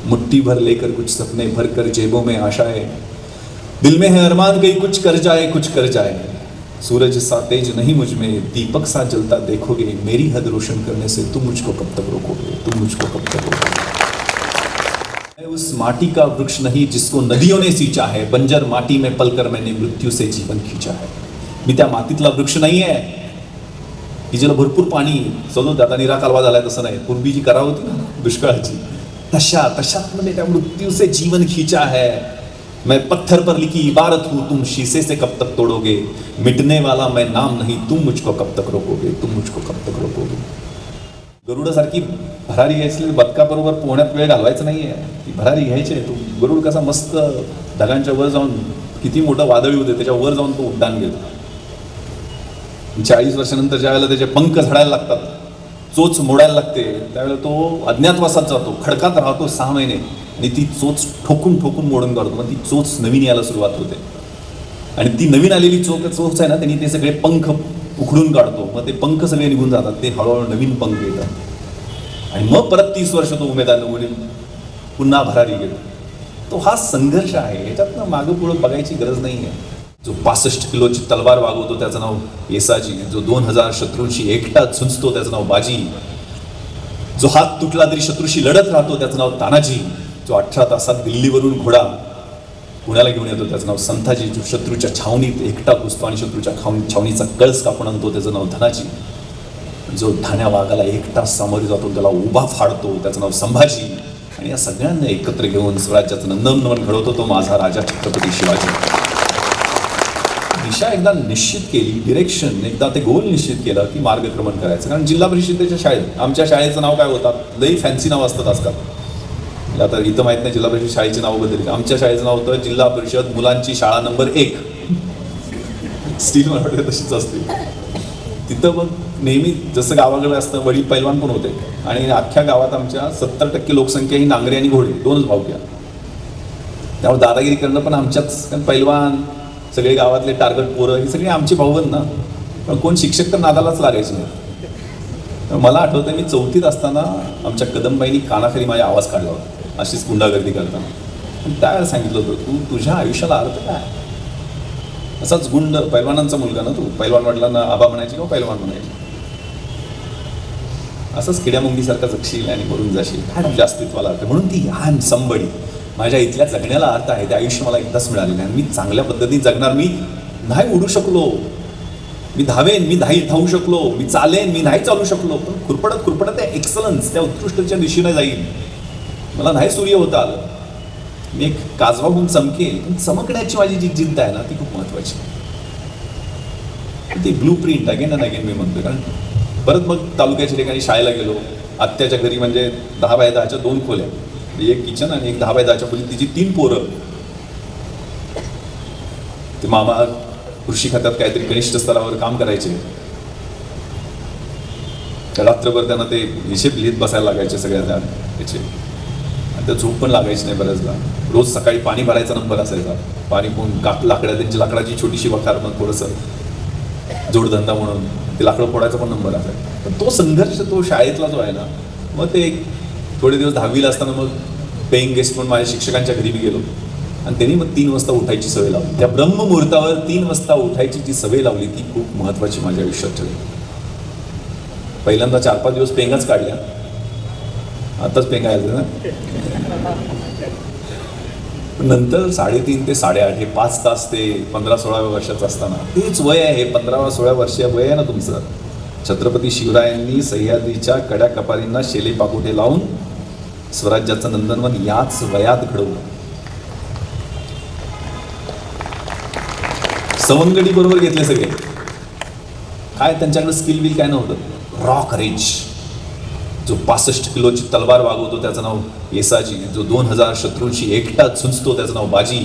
मुट्ठी भर लेकर कुछ सपने भर कर जेबों में आशाएं, दिल में है अरमान कहीं कुछ कर जाए कुछ कर जाए। सूरज सा तेज नहीं मुझ में, दीपक सा जलता देखोगे, मेरी हद रोशन करने से तुम मुझको कब तक रोकोगे, तुम मुझको कब तक रोकोगे। मैं उस माटी का वृक्ष नहीं जिसको नदियों ने सींचा है, बंजर माटी में पलकर मैंने मृत्यू से जीवन खींचा है। मी त्या मातीतला वृक्ष नाही आहे की ज्याला भरपूर पाणी चलो आता निरा कालवा झालाय, तसं नाही, पूर्वी जी करा होती ना दुष्काळाची, तशात मैंने त्या मृत्यू से जीवन खींचा है। मैं पत्थर पर लिखी इबारत हूँ, तुम शीशे से कब तक तोड़ोगे, मिटने वाला मैं नाम नहीं, तुम मुझको कब तक रोकोगे, तुम मुझको कब तक रोकोगे। गरुडासारखी भरारी घ्यायची, बदकाबरोबर पोहण्यात वेळ घालवायचा नाहीये, ती भरारी घ्यायची आहे। तो गरुड कसा मस्त ढगांच्या वर जाऊन, किती मोठं वादळी होते त्याच्या वर जाऊन तो उड्डाण घेतो। 40 वर्षानंतर ज्या वेळेला त्याचे पंख झडायला लागतात, चोच मोडायला लागते, त्यावेळेला तो अज्ञातवासात जातो, खडकात राहतो 6 महिने, आणि ती चोच ठोकून ठोकून मोडून काढतो। मग ती चोच नवीन यायला सुरुवात होते, आणि ती नवीन आलेली चोच आहे ना, त्यांनी ते सगळे पंख उखडून काढतो, मग ते पंख सगळे निघून जातात, ते हळूहळू नवीन पंख येतात, आणि मग परत 30 वर्ष तो उमेदाने पुन्हा भरारी घेतो। तो हा संघर्ष आहे, याच्यातनं मागं पुढं बघायची गरज नाही आहे। जो 65 किलोची तलवार वागवतो त्याचं नाव येसाजी, जो 2000 शत्रूंशी एकटा झुंजतो त्याचं नाव बाजी, जो हात तुटला तरी शत्रूशी लढत राहतो त्याचं नाव तानाजी, जो 18 तासात दिल्लीवरून घोडा पुण्याला घेऊन येतो त्याचं नाव संताजी, जो शत्रूच्या छावणीत एकटा घुसतो आणि शत्रूच्या छावणीचा कळस कापून आणतो त्याचं नाव धनाजी, जो ठाण्या वाघाला एकटा सामोरे जातो त्याला उभा फाडतो त्याचं नाव संभाजी, आणि या सगळ्यांना एकत्र घेऊन स्वराज्याचं नंदनवन घडवतो तो माझा राजा छत्रपती शिवाजी। दिशा एकदा निश्चित केली, डिरेक्शन एकदा ते गोल निश्चित केलं की मार्गक्रमण करायचं। कारण जिल्हा परिषदेच्या शाळेत, आमच्या शाळेचं नाव काय होतं, लई फॅन्सी नाव असतात आजकाल, आता इथं माहीत नाही जिल्हा परिषद शाळेची नाव बदलली, आमच्या शाळेचं नाव होतं जिल्हा परिषद मुलांची शाळा नंबर 1, स्टील मला वाटतं तशीच असते। तिथं मग नेहमी जसं गावाकडे असतं, वडील पैलवान पण होते, आणि अख्ख्या गावात आमच्या 70% लोकसंख्या ही नांगरे आणि घोडे, 2च भावक्या, त्यामुळे दादागिरी करणं पण आमच्याच, कारण पैलवान सगळे गावातले टार्गेट पोरं ही सगळी आमची भाऊबंद ना, पण कोण शिक्षक तर नादालाच लागायचे नाही। मला आठवतं मी 4थीत असताना आमच्या कदमबाईंनी कानाखाली माझा आवाज काढला होता अशीच गुंडागर्दी करताना, आणि त्यावेळेला सांगितलं होतं तू तुझ्या आयुष्याला अर्थ काय, असाच गुंड पैलवानांचा मुलगा ना तू, पैलवान वडिलांना आबा म्हणायची किंवा पैलवान म्हणायची, असंच किड्यामुंगीसारखा जगशील आणि करून जाशील, काय तुझ्या अस्तित्वाला अर्थ, म्हणून ती आय एम समबडी, माझ्या इथल्या जगण्याला अर्थ आहे, ते आयुष्य मला एकदाच मिळालेलं आहे, मी चांगल्या पद्धतीने जगणार, मी नाही उडू शकलो, मी धावेन, मी नाही धावू शकलो, मी चालेन, मी नाही चालू शकलो, पण खुरपडत त्या एक्सलन्स, त्या उत्कृष्टच्या दिशेने जाईल, मला नाही सूर्य होता आलं, मी एक काजवा होऊन चमकेल, पण चमकण्याची माझी जी जिद्द आहे ना ती खूप महत्वाची, ती blueprint again and again मी म्हणतो। कारण परत मग तालुक्याच्या ठिकाणी शाळेला गेलो, आत्याच्या घरी म्हणजे 10 बाय 10च्या 2 खोल्या, एक किचन आणि एक 10 बाय 10च्या खोली, तिची 3 पोरं, ते मामा कृषी खात्यात काहीतरी कनिष्ठ स्तरावर काम करायचे, रात्रभर त्यांना ते हिशेब लिहित बसायला लागायचे सगळ्या त्याचे, आणि त्या झोप पण लागायची नाही बऱ्याचदा। रोज सकाळी पाणी भरायचा नंबर असायचा, पाणी कोण त्यांची लाकडाची छोटीशी वखार, मग थोडंसं जोडधंदा म्हणून ते लाकडं फोडायचा पण नंबर असायचा। पण तो संघर्ष तो शाळेतला जो आहे ना, मग ते थोडे दिवस 10वीला असताना मग पेईंग गेस्ट म्हणून माझ्या शिक्षकांच्या घरी मी गेलो, आणि त्यांनी मग 3 वाजता उठायची सवय लावली, त्या ब्रह्ममुहूर्तावर 3 वाजता उठायची जी सवय लावली ती खूप महत्त्वाची माझ्या आयुष्यात ठरली। पहिल्यांदा 4-5 दिवस पेंगाच काढल्या, आताच पेंगा यायचं ना, नंतर 3.5 ते 8.5 हे 5 तास ते 15-16 वर्षाचं असताना, तेच वय आहे, 15-16 वर्षीय वय आहे ना तुमचं, छत्रपती शिवरायांनी सह्याद्रीच्या कड्या कपारींना शेले पाकोटे लावून स्वराज्याचं नंदनवन याच वयात घडवलं। सवंगडी बरोबर घेतले सगळे, काय त्यांच्याकडे स्किल बिल काय नव्हतं, रॉ करेज, जो 65 किलोची तलवार वागवतो त्याचं नाव येसाजी, जो 2000 शत्रूंशी एकटा झुंजतो त्याचं नाव बाजी,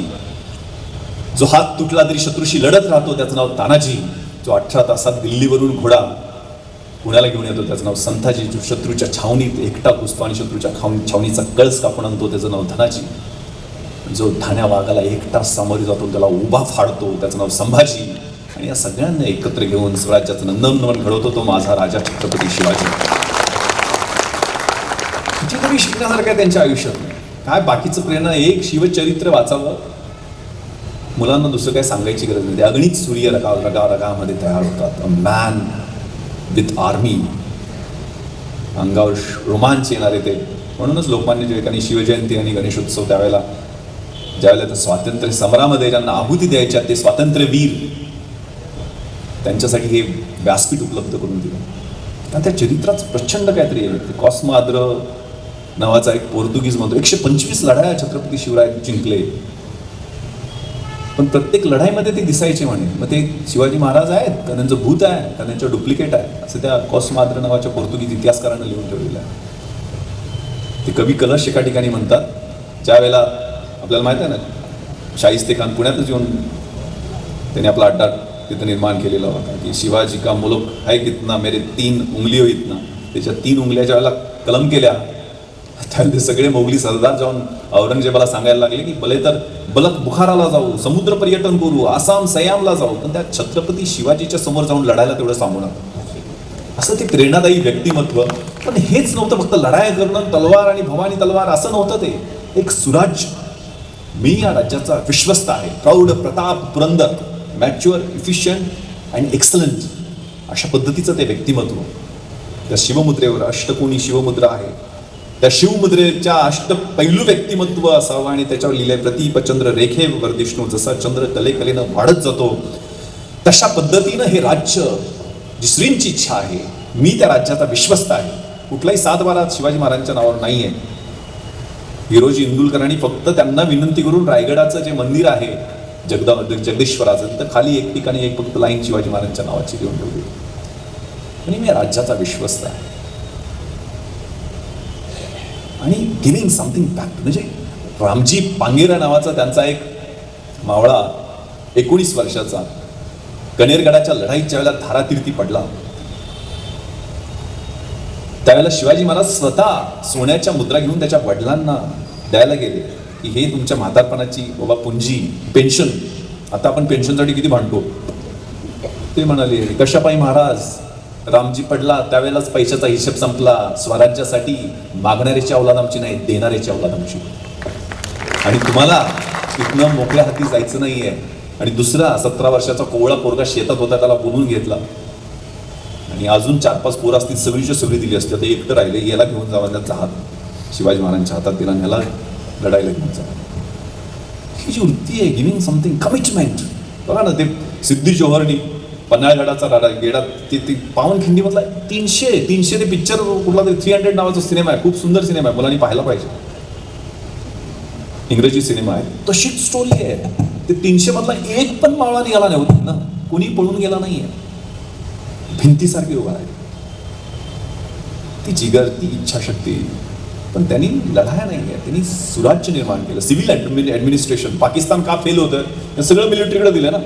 जो हात तुटला तरी शत्रूशी लढत राहतो त्याचं नाव तानाजी, जो 18 तासात दिल्लीवरून घोडा पुण्याला घेऊन येतो त्याचं नाव संताजी, जो शत्रूच्या छावणीत एकटा घुसतो आणि शत्रूच्या छावणीचा कळस कापून आणतो त्याचं नाव धनाजी, जो ठाण्या वाघाला एकटा सामोरे जातो त्याला उभा फाडतो त्याचं नाव संभाजी, आणि या सगळ्यांना एकत्र घेऊन स्वराज्याचं नंदनवन घडवतो तो माझा राजा छत्रपती शिवाजी। कितीतरी शिकण्यासारखं आहे त्यांच्या आयुष्यात, काय बाकीचं प्रेरणा, एक शिवचरित्र वाचावं, मुलांना दुसरं काय सांगायची गरज नाही. अगणित सूर्य रगामध्ये तयार होतात. अ मॅन विथ आर्मी, अंगावर रोमांच येणारे ते. म्हणूनच लोकमान्य टिळकांनी शिवजयंती आणि गणेशोत्सव त्यावेळेला, ज्यावेळेला त्या स्वातंत्र्य समरामध्ये ज्यांना आहुती द्यायच्या ते स्वातंत्र्यवीर, त्यांच्यासाठी हे व्यासपीठ उपलब्ध करून दिलं. कारण त्या चरित्राचं प्रचंड काहीतरी आहे. कॉस्मा आद्र नावाचा एक पोर्तुगीज म्हणतो, 125 लढाया छत्रपती शिवराय जिंकले, पण प्रत्येक लढाईमध्ये ते दिसायचे म्हणे. मग ते शिवाजी महाराज आहेत का त्यांचं भूत आहे का त्यांचं डुप्लिकेट आहे, असं त्या कॉस्मा आद्र नावाच्या पोर्तुगीज इतिहासकारानं लिहून ठेवलेलं आहे. ते कवी कलश एका ठिकाणी म्हणतात, ज्या वेळेला आपल्याला माहिती आहे ना, शाहिस्ते खान पुण्यातच येऊन त्यांनी आपला अड्डा तिथं निर्माण केलेला होता की शिवाजी का मुलक है कितना, मेरे 3 उंगलियों इतना. त्याच्या 3 उंगल्या ज्या वेळेला कलम केल्या, त्यावेळेला ते सगळे मोगली सरदार जाऊन औरंगजेबाला सांगायला लागले की भले तर बलक बुखाराला जाऊ, समुद्र पर्यटन करू, आसाम सयामला जाऊ, पण त्या छत्रपती शिवाजीच्या समोर जाऊन लढायला तेवढं सांगू नका. असं ते प्रेरणादायी व्यक्तिमत्व. पण हेच नव्हतं फक्त लढाया करणं, तलवार आणि भवानी तलवार असं नव्हतं. ते एक सुराज्य, मी या राज्याचा विश्वस्त आहे, प्रौढ Pratap Purandar, mature, efficient and excellent, अशा पद्धतीचं ते व्यक्तिमत्व. त्या शिवमुद्रेवर अष्टकोनी शिवमुद्रा आहे, त्या शिवमुद्रेच्या अष्टपैलू व्यक्तिमत्व असावं आणि त्याच्यावर लिहिलंय प्रतीपचंद्र रेखेवर विष्णू, जसा चंद्र कलेकलेनं वाढत जातो तशा पद्धतीनं हे राज्य, जी श्रींची इच्छा आहे, मी त्या राज्याचा विश्वस्त आहे. कुठलाही 7 बारा शिवाजी महाराजांच्या नावावर नाही आहे. हिरोजी इंदुलकरांनी फक्त त्यांना विनंती करून रायगडाचं जे मंदिर आहे जगदेश्वराचं, तिथं खाली एक ठिकाणी एक फक्त लाईन शिवाजी महाराजांच्या नावाची लिहून ठेवली, आणि मी राज्याचा विश्वस्त आहे. आणि गिव्हिंग समथिंग बॅक, म्हणजे रामजी पांगेरा नावाचा त्यांचा एक मावळा 19 वर्षाचा कनेरगडाच्या लढाईच्या वेळेला धारातीर्थी पडला. त्यावेळेला शिवाजी महाराज स्वतः सोन्याच्या मुद्रा घेऊन त्याच्या वडिलांना द्यायला गेले की हे तुमच्या म्हातारपणाची बाबा पुंजी, पेन्शन. आता आपण पेन्शनसाठी किती भांडतो. ते म्हणाले, कशापायी महाराज, रामजी पडला त्यावेळेलाच पैशाचा हिशेब संपला. स्वराज्यासाठी मागणाऱ्याची अवलाद आमची नाही, देणाऱ्याची अवलाद आमची. आणि तुम्हाला इथनं मोकळ्या हाती जायचं नाहीये. आणि दुसरा 17 वर्षाचा कोवळा पोरगा शेतात होता, त्याला बोलून घेतला, आणि अजून 4-5 पोरं असतील, सगळीच्या सगळी दिली असते. आता एकटं राहिले, याला घेऊन जावा, त्याचा हात शिवाजी महाराजांच्या हातात दिला, ह्याला लढायला घेऊन जा. ही जी वृत्ती आहे, गिव्हिंग समथिंग, कमिटमेंट. बघा ना, ते सिद्धी जोहरनी पन्हाळगडाचा गेडा, ते पावनखिंडीमधला 300 ते पिक्चर कुठला तरी 300 नावाचा सिनेमा आहे, खूप सुंदर सिनेमा आहे, मुलांनी पाहायला पाहिजे. इंग्रजी सिनेमा आहे, तशीच स्टोरी आहे. ते 300 मधला एक पण मावळा निघाला नाही होत ना, कोणी पळून गेला नाहीये, भिंतीसारखी उभा आहे. ती जिगर, ती इच्छाशक्ती. पण त्यांनी लढाया नाही आहे, त्यांनी सुराज्य निर्माण केलं. Civil administration. पाकिस्तान का फेल होतं, हे सगळं मिलिटरीकडे दिलं ना.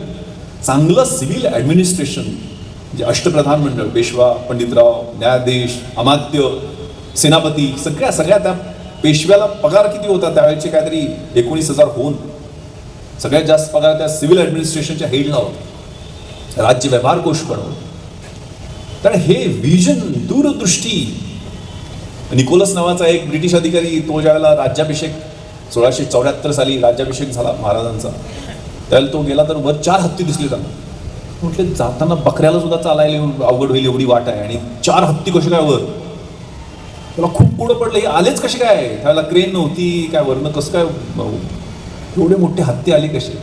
चांगलं सिव्हिल ॲडमिनिस्ट्रेशन, म्हणजे अष्टप्रधान मंडळ, पेशवा, पंडितराव, न्यायाधीश, अमात्य, सेनापती, सगळ्या त्या पेशव्याला पगार किती होता त्यावेळेचे, काहीतरी 19,000 होऊन सगळ्यात जास्त पगार त्या सिव्हिल ॲडमिनिस्ट्रेशनच्या हेडला होता. राज्य व्यवहार कोश बनवलं. कारण हे विजन, दूरदृष्टी. निकोलस नावाचा एक ब्रिटिश अधिकारी, तो ज्यावेळेला राज्याभिषेक 1674 साली राज्याभिषेक झाला महाराजांचा, त्यावेळेला तो गेला तर वर 4 हत्ती दिसले त्यांना. म्हटले जाताना बकऱ्याला सुद्धा चालायला अवघड होईल एवढी वाट आहे, आणि 4 हत्ती कसे काय वर. त्याला खूप पुढं पडलं, हे आलेच कसे काय, त्यावेळेला क्रेन नव्हती काय, वरनं कसं काय एवढे मोठे हत्ती आले कसे.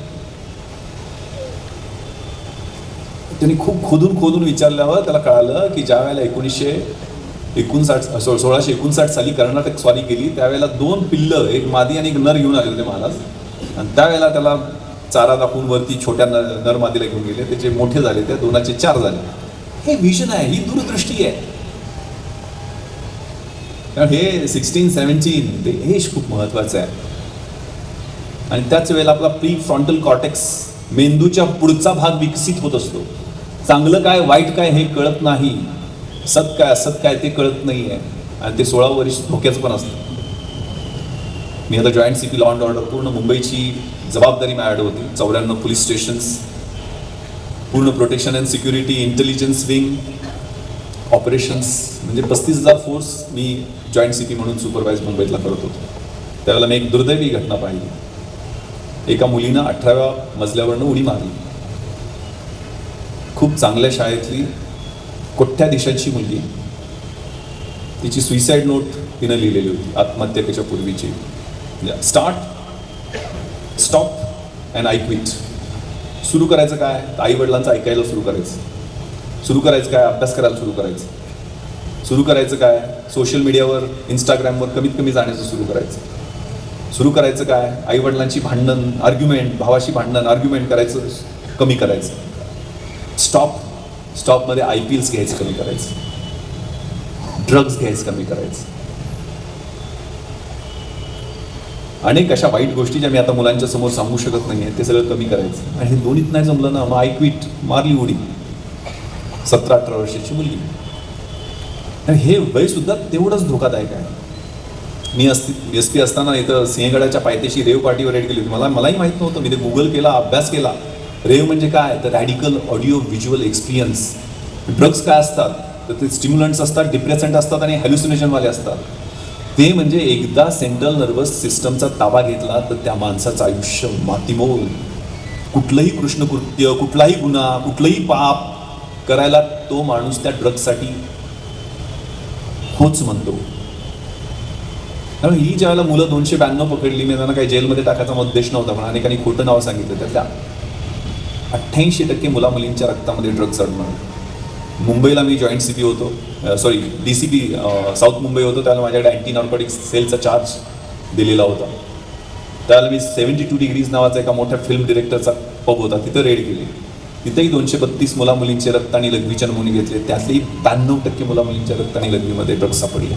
त्यांनी खूप खोदून विचारल्यावर त्याला कळालं की ज्या वेळेला 1659 साली कर्नाटक स्वारी केली, त्यावेळेला 2 पिल्लं, एक मादी आणि एक नर घेऊन आले होते महाराज, आणि त्यावेळेला त्याला चारा दाखवून वरती छोट्या नर मादीला घेऊन गेले, त्याचे मोठे झाले, त्या 2चे 4 झाले. हे विजन आहे, ही दूरदृष्टी आहे. कारण हे 16-17 ते एज खूप महत्वाचं आहे. आणि त्याच वेळेला आपला प्री फ्रंटल कॉर्टेक्स, मेंदूच्या पुढचा भाग विकसित होत असतो. चांगलं काय वाईट काय हे कळत नाही, सत काय असत काय ते कळत नाही आहे, आणि ते 16 वर्ष धोक्याचं पण असतं. मी आता joint CP law and order, पूर्ण मुंबईची जबाबदारी माझ्याकडे होती. 94 पोलीस स्टेशन्स, पूर्ण protection and security, intelligence wing, operations, म्हणजे 35,000 फोर्स मी जॉईंट सीपी म्हणून सुपरवाइज मुंबईतला करत होतो. त्यावेळेला मी एक दुर्दैवी घटना पाहिली. एका मुलीनं 18व्या मजल्यावरनं उडी मारली. खूप चांगल्या शाळेतली कोट्याधीशाची मुलगी. तिची सुइसाईड नोट तिनं लिहिलेली होती आत्महत्येच्या पूर्वीची. Stop and I quit. सुरू करायचं काय, आई वडिलांचं ऐकायला सुरू करायचं. सुरू करायचं काय, अभ्यास करायला सुरू करायचं. सुरू करायचं काय, सोशल मीडियावर इंस्टाग्रामवर कमीत कमी जाण्याचं सुरू करायचं. सुरू करायचं काय, आई वडिलांची भांडण आर्ग्युमेंट, भावाशी भांडण आर्ग्युमेंट करायचं कमी करायचं. स्टॉपमध्ये IPLs घ्यायचं कमी करायचं. ड्रग्ज घ्यायचं कमी करायचं. अनेक अशा वाईट गोष्टी ज्या मी आता मुलांच्या समोर सांगू शकत नाही आहे ते सगळं कमी करायचं. आणि हे दोन्हीत नाही जमलं ना, मग आय क्विट, मारली उडी. 17-18 वर्षाची मुलगी. आणि हे वयसुद्धा तेवढंच धोकादायक आहे. मी SP असताना इथं सिंहगडाच्या पायथ्याशी रेव पार्टीवर रेड केली होती. मलाही माहीत नव्हतं. मी ते गुगल केला, अभ्यास केला. रेव म्हणजे काय, तर radical audio visual experience. Drugs काय असतात, तर ते स्टिम्युलंट्स असतात, डिप्रेसंट असतात आणि हॅल्युसिनेशनवाले असतात. ते म्हणजे एकदा सेंट्रल नर्वस सिस्टमचा ताबा घेतला तर त्या माणसाचं आयुष्य मातीमोल. कुठलंही कृष्णकृत्य, कुठलाही गुन्हा, कुठलंही पाप करायला तो माणूस त्या ड्रग्ससाठी होच म्हणतो. कारण ही ज्यावेळेला मुलं 292 पकडली, मी त्यांना काही जेलमध्ये टाकायचा उद्देश नव्हता, पण अनेकांनी खोटं नाव सांगितलं. त्यातल्या 88% मुलामुलींच्या रक्तामध्ये ड्रग्स आढळून. मुंबईला मी जॉईंट CP होतो, DCP साऊथ मुंबई होतो. त्यावेळेला माझ्याकडे अँटी नार्कोटिक्स सेलचा चार्ज दिलेला होता. त्यावेळेला मी 72 डिग्रीज नावाचा एका मोठ्या फिल्म डिरेक्टरचा पब होता, तिथं रेड केली. तिथेही 232 मुलामुलींचे रक्त आणि लघवीच्या नमुने घेतले. त्यातलेही 92% मुलामुलींच्या रक्त आणि लघवीमध्ये ड्रग्स सापडले.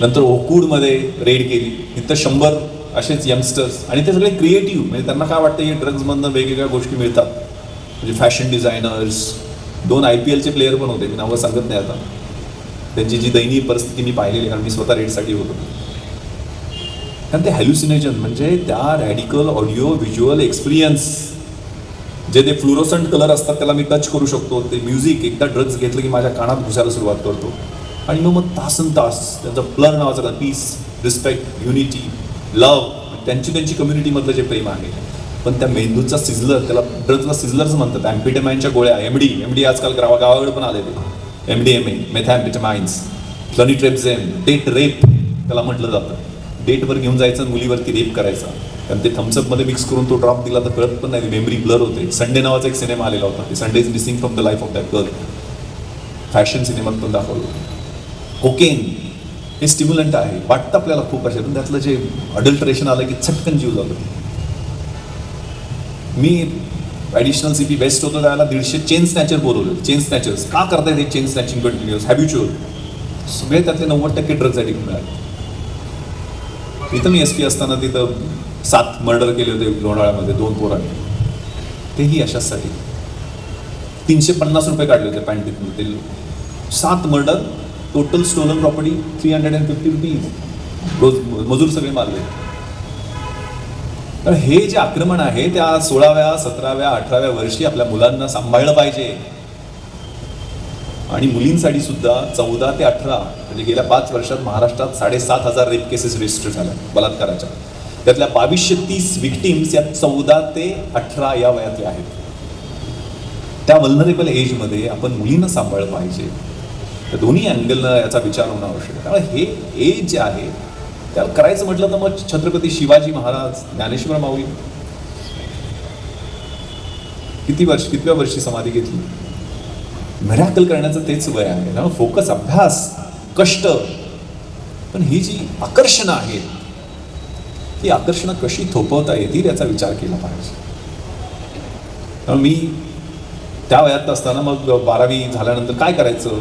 नंतर ओकूडमध्ये रेड केली. तिथं 100 असेच यंगस्टर्स, आणि ते सगळे क्रिएटिव्ह. म्हणजे त्यांना काय वाटतं, हे ड्रग्जमधनं वेगवेगळ्या गोष्टी मिळतात. म्हणजे फॅशन डिझायनर्स, 2 IPLचे प्लेयर पण होते, मी नावं सांगत नाही आता. त्यांची जी दयनीय परिस्थिती मी पाहिलेली, कारण मी स्वतः रेडसाठी होतो. कारण ते हॅल्युसिनेशन म्हणजे त्या रॅडिकल ऑडिओ व्हिज्युअल एक्सपिरियन्स, जे ते फ्लुरोसंट कलर असतात त्याला मी टच करू शकतो. ते म्युझिक एकदा ड्रग्ज घेतलं की माझ्या कानात घुसायला सुरुवात करतो. आणि मग तासनतास त्यांचं प्लर नावाचं का, पीस, रिस्पेक्ट, युनिटी, लव्ह, त्यांची कम्युनिटीमधलं जे प्रेम आहे. पण त्या मेंदूचा सिझलर, त्याला ड्रग्जला सिझलर्स म्हणतात. ॲम्फिटेमाइनच्या गोळ्या, MD आजकाल गावाकडे पण आलेले. MDMA, मेथॅम्फिटेमाइन्स, फ्लनिट्रेप्झेम, डेट रेप त्याला म्हटलं जातं. डेटवर घेऊन जायचं, मुलीवरती रेप करायचा. कारण ते थम्सअपमध्ये मिक्स करून तो ड्रॉप दिला तर कळत पण नाही, मेमरी ब्लर होते. संडे नावाचा एक सिनेमा आलेला होता, ते Sunday is missing from the life of that girl. Fashion सिनेमात पण दाखवलं. कोकेन हे स्टिम्युलंट आहे, वाटतं आपल्याला खूप असे, पण त्यातलं जे अडल्टरेशन आलं की चटकन जीव झालं. मी ॲडिशनल CP बेस्ट होतो त्यावेळेला 150 चेन स्नॅचर बोलवले. चेन स्नॅचर्स का करतायत हे चेन स्नॅचिंग कंटिन्युअस, हॅबिच्युअल. सगळे त्यातले 90% ड्रग्ज ॲडिक्ट मिळाले. इथं मी SP असताना तिथं 7 मर्डर केले होते लोणावळ्यामध्ये 2 पोरांनी. तेही अशाचसाठी. 350 रुपये काढले होते पॅन्टीतून. ते 7 murder, total stolen property 350 rupees. रोज मजूर सगळे मारले. तर हे जे आक्रमण आहे त्या 16व्या, 17व्या, 18व्या वर्षी आपल्या मुलांना सांभाळलं पाहिजे. आणि मुलींसाठी सुद्धा 14 ते 18 म्हणजे गेल्या 5 वर्षात महाराष्ट्रात 7,500 रेप केसेस रजिस्टर झाल्या बलात्काराच्या. त्यातल्या 2230 विक्टिम्स या 14 ते 18 या वयातल्या आहेत. त्या वल्नरेबल एजमध्ये आपण मुलींना सांभाळलं पाहिजे. तर दोन्ही अँगलनं याचा विचार होणं आवश्यक आहे. त्यामुळे हे एज जे आहे त्याला करायचं म्हटलं तर मग छत्रपती शिवाजी महाराज, ज्ञानेश्वर माऊली कितव्या वर्षी समाधी घेतली. मिरॅकल करण्याचं तेच वय आहे ना. फोकस, अभ्यास, कष्ट. पण ही जी आकर्षणं आहेत, ही आकर्षणं कशी थोपवता येतील याचा विचार केला पाहिजे. त्यामुळे मी त्या वयात असताना मग 12वी झाल्यानंतर काय करायचं,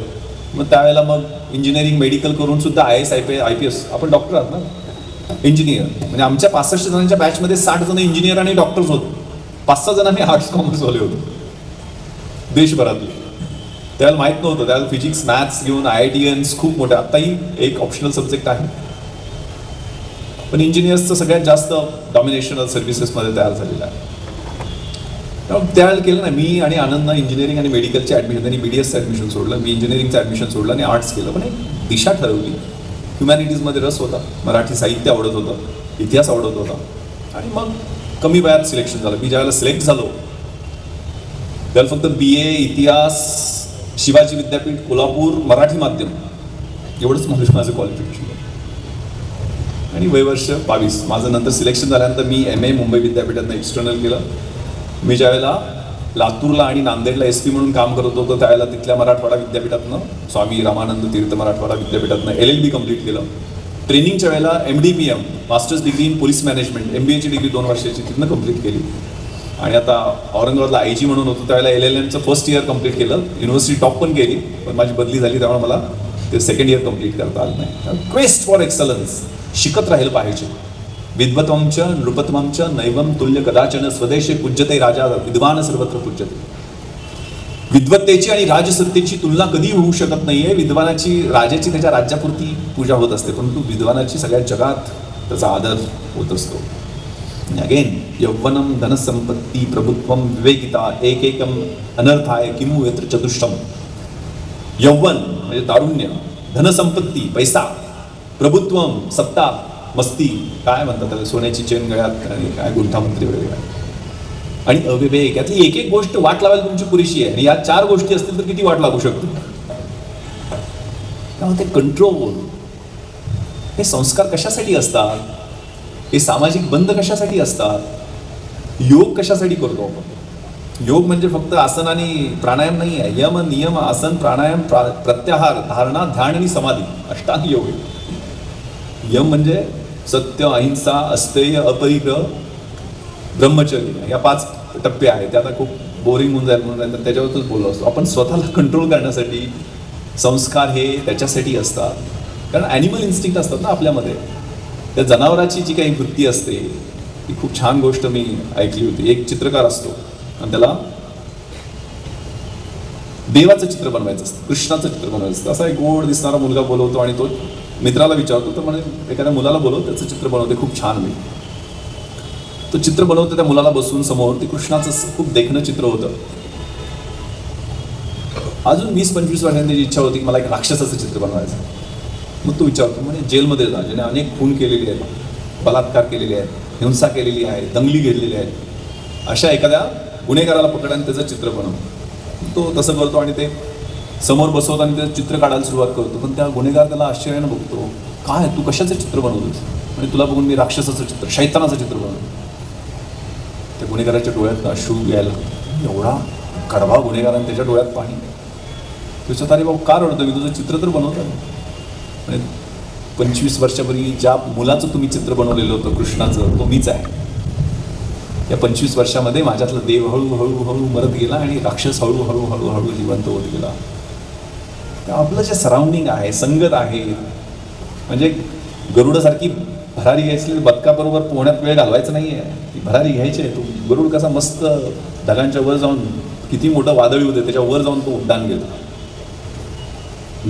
मग त्यावेळेला मग इंजिनिअरिंग मेडिकल करून सुद्धा IAS IPS, आपण डॉक्टर आहात ना, इंजिनियर. म्हणजे आमच्या 65 जणांच्या बॅचमध्ये 60 जण इंजिनियर आणि डॉक्टर्स होते. 5-6 जण आम्ही आर्ट्स कॉमर्सवाले होतो देशभरातले. त्यावेळेला माहीत नव्हतं. त्यावेळेला फिजिक्स, मॅथ्स घेऊन IITians खूप मोठे. आत्ताही एक ऑप्शनल सब्जेक्ट आहे. पण इंजिनियर्सचं सगळ्यात जास्त डॉमिनेशन सर्व्हिसेसमध्ये तयार झालेलं आहे. त्यावेळेला केलं ना मी आणि आनंदनं इंजिनिअरिंग आणि मेडिकलचे ॲडमिशन. त्यांनी BDSचं ॲडमिशन सोडलं, मी इंजिनिअरिंगचं ॲडमिशन सोडलं आणि आर्ट्स केलं. पण एक दिशा ठरवली ह्युमॅनिटीजमध्ये रस होता, मराठी साहित्य आवडत होतं, इतिहास आवडत होता. आणि मग कमी वयात सिलेक्शन झालं. मी ज्यावेळेला सिलेक्ट झालो त्यावेळेला फक्त BA इतिहास, शिवाजी विद्यापीठ कोल्हापूर, मराठी माध्यम एवढंच माझं क्वालिफिकेशन होतं. आणि वयवर्ष 22. माझं नंतर सिलेक्शन झाल्यानंतर मी MA मुंबई विद्यापीठातनं एक्सटर्नल केलं. मी ज्यावेळेला लातूरला आणि नांदेडला SP म्हणून काम करत होतो त्यावेळेला तिथल्या मराठवाडा विद्यापीठातनं, स्वामी रामानंद तीर्थ मराठवाडा विद्यापीठातनं LLB कंप्लीट केलं. ट्रेनिंगच्या वेळेला MDPM masters degree in police management MBAची डिग्री 2 वर्षाची तिथनं कंप्लीट केली. आणि आता औरंगाबादला IG म्हणून होतो त्यावेळेला LLMचं फर्स्ट इयर कंप्लीट केलं. युनिव्हर्सिटी टॉप पण केली, पण माझी बदली झाली त्यामुळे मला ते सेकंड इयर कंप्लीट करता आलं नाही. क्वेस्ट फॉर एक्सलन्स, शिकत राहिलं पाहिजे. विद्वत्वंच नृपत्वंच नैवम तुल्य कदाचन स्वदेशे पूज्यते राजा विद्वान सर्वत्र पूज्यते. विद्वत्तेची आणि राजसत्तेची तुलना कधी होऊ शकत नाहीये. विद्वानाची, राजाची त्याच्या राज्यापुरती पूजा होत असते, परंतु विद्वानाची सगळ्या जगात त्याचा आदर होत असतो. अगेन यौवनम धनसंपत्ती प्रभुत्वम विवेकिता एकैकम अनर्थाय किमु यत्र चतुष्टम. यौवन म्हणजे तारुण्य, धनसंपत्ती पैसा, प्रभुत्वम सत्ता, मस्ती काय म्हणतात त्याला, सोन्याची चेन गळ्यात आणि काय गुंठामंत्री वगैरे, आणि अविवेक. यातली एक एक गोष्ट वाट लावायला तुमची पुरेशी आहे. आणि या 4 गोष्टी असतील तर किती वाट लागू शकतो. त्यामुळे ते कंट्रोल, हे संस्कार कशासाठी असतात, हे सामाजिक बंध कशासाठी असतात, योग कशासाठी करतो आपण. योग म्हणजे फक्त आसन आणि प्राणायाम नाही आहे. यम नियम आसन प्राणायाम प्रत्याहार धारणा ध्यान आणि समाधी, अष्टांग योग आहे. यम म्हणजे सत्य अहिंसा अस्तेय अपरिग्रह ब्रह्मचर्य, या 5 टप्पे आहेत. ते आता खूप बोरिंग होऊन जाईल म्हणून तर त्याच्यावरच बोललो असतो. आपण स्वतःला कंट्रोल करण्यासाठी संस्कार हे त्याच्यासाठी असतात. कारण ॲनिमल इन्स्टिंक्ट असतात ना आपल्यामध्ये. त्या जनावराची जी काही वृत्ती असते ती खूप छान गोष्ट मी ऐकली होती. एक चित्रकार असतो आणि त्याला देवाचं चित्र बनवायचं असतं, कृष्णाचं चित्र बनवायचं असतं. असा एक गोड दिसणारा मुलगा बोलवतो आणि तो मित्राला विचारतो, तर म्हणजे एखाद्या मुलाला बोलव, त्याचं चित्र बनवते खूप छान. मी तो चित्र बनवतो त्या मुलाला बसून समोर. ते कृष्णाचं खूप देखणं चित्र होतं. अजून 20-25 वर्षांनी त्याची इच्छा होती की मला एक राक्षसाचं चित्र बनवायचं. मग तो विचारतो, म्हणजे जेलमध्ये जा, ज्याने अनेक खून केलेले आहेत, बलात्कार केलेले आहेत, हिंसा केलेली आहे, दंगली घेतलेली आहेत, अशा एखाद्या गुन्हेगाराला पकडा आणि त्याचं चित्र बनव. तो तसं करतो आणि ते समोर बसवतो आणि त्याचं चित्र काढायला सुरुवात करतो. पण त्या गुन्हेगार त्याला आश्चर्यानं बघतो, काय तू कशाचं चित्र बनवतोस. म्हणजे तुला बघून मी राक्षसाचं चित्र, शैतानाचं चित्र बनवतो. त्या गुन्हेगाराच्या डोळ्यात अश्रू यायला, एवढा कडवा गुन्हेगार आणि त्याच्या डोळ्यात पाणी. तुझ्या अरे भाऊ का रडतो, मी तुझं चित्र तर बनवतो. म्हणजे 25 वर्षापूर्वी ज्या मुलाचं तुम्ही चित्र बनवलेलं होतं कृष्णाचं, तो मीच आहे. या 25 वर्षामध्ये माझ्यातला देव हळूहळू मरत गेला आणि राक्षस हळूहळू जिवंत होत गेला. आपलं जे सराउंडिंग आहे, संगत आहे, म्हणजे गरुडासारखी भरारी घ्यायची, बदकाबरोबर पोहण्यात वेळ घालवायचं नाही आहे. ती भरारी घ्यायची आहे. तो गरुड कसा मस्त ढगांच्या वर जाऊन, किती मोठं वादळी होते त्याच्या वर जाऊन तो उड्डाण घेतो.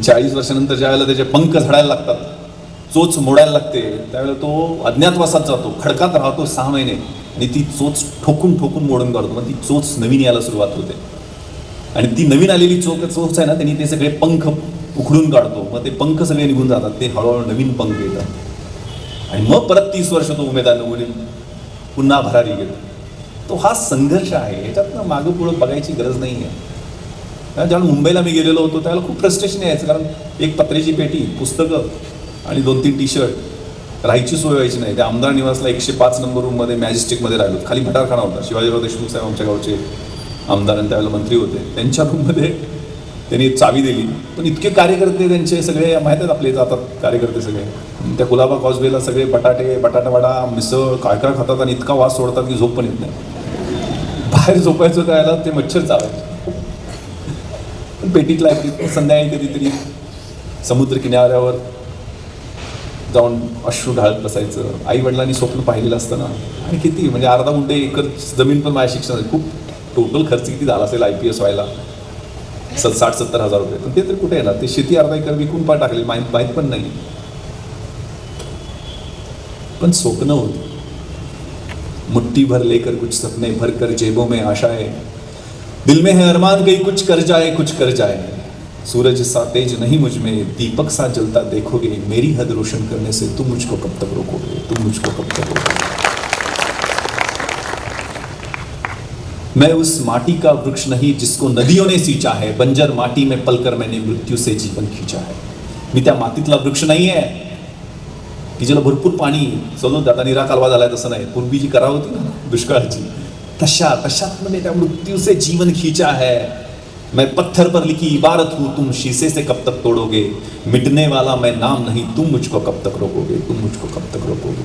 40 वर्षानंतर ज्या वेळेला त्याचे पंख झडायला लागतात, चोच मोडायला लागते, त्यावेळेला तो अज्ञातवासात जातो, खडकात राहतो 6 महिने आणि ती चोच ठोकून मोडून काढतो. मग ती चोच नवीन यायला सुरुवात होते आणि ती नवीन आलेली चोच आहे ना, त्यांनी ते सगळे पंख उखडून काढतो. मग ते पंख सगळे निघून जातात, ते हळूहळू नवीन पंख येतात आणि मग परत 30 वर्ष तो उमेदानं पुन्हा भरारी घेतो. तो हा संघर्ष आहे. ह्याच्यातनं मागं पुढं बघायची गरज नाही आहे. जेव्हा मुंबईला मी गेलेलो होतो त्यावेळेला खूप फ्रस्ट्रेशन यायचं, कारण एक पत्र्याची पेटी, पुस्तकं आणि 2-3 टी-शर्ट, राहायची सोय व्हायची नाही. त्या आमदार निवासला 105 नंबर रूममध्ये मॅजेस्टिकमध्ये राहिलो. खाली भटारखाना होता. शिवाजीराव देशमुख साहेब आमच्या गावचे आमदार आणि त्यावेळेला मंत्री होते. त्यांच्या रूममध्ये त्यांनी चावी दिली. पण इतके कार्यकर्ते त्यांचे सगळे माहीत आहेत, आपले जातात कार्यकर्ते सगळे. त्या कुलाबा कॉजवेला सगळे बटाटा वडा मिसळ काय खातात आणि इतका वास सोडतात की झोप पण येत नाही. बाहेर झोपायचं त्याला ते मच्छर चावायचे. पण पेटीतला संध्याकाळी कधीतरी समुद्र किनाऱ्यावर जाऊन अश्रू ढाळत बसायचं. आई वडिलांनी स्वप्न पाहिलेलं असतं ना. आणि किती म्हणजे अर्धा गुंठे एकर जमीन पण माझ्या शिक्षणात, खूप टोटल खर्च किती झाला असेल IPS व्हायला, 60-70 हजार रुपये. पण ते तर कुठे येणार. ते शेती अर्धा एकर विकून पण टाकली, माहीत पण नाही. पण स्वप्न होती. मुट्ठी भर लेकर कुछ सपने भर कर जेबों में आशाएं, दिल में है अरमान कहीं कुछ कर जाए. सूरज सा तेज नहीं मुझ में, दीपक सा जलता देखोगे, मेरी हद रोशन करने से तुम मुझको कब तक रोकोगे, तुम मुझको कब तक रोकोगे। मैं उस माटी का वृक्ष नहीं जिसको नदियों ने सींचा है, बंजर माटी में पलकर मैंने मृत्यू से जीवन खींचा है। मी त्या मातीतला वृक्ष नाही आहे की ज्याला भरपूर पाणी सलून आता निरा कालवा झालाय, तसं नाही, पूर्वी जी करा होती ना दुष्काळाची, तशात मैंने त्या मृत्यू से जीवन खींचा है। मैं पत्थर पर लिखी इबारत हूं, तुम शीशे से कब तक तोड़ोगे, मिटने वाला मैं नाम नहीं, तुम मुझको कब तक रोकोगे, तुम मुझको कब तक रोकोगे।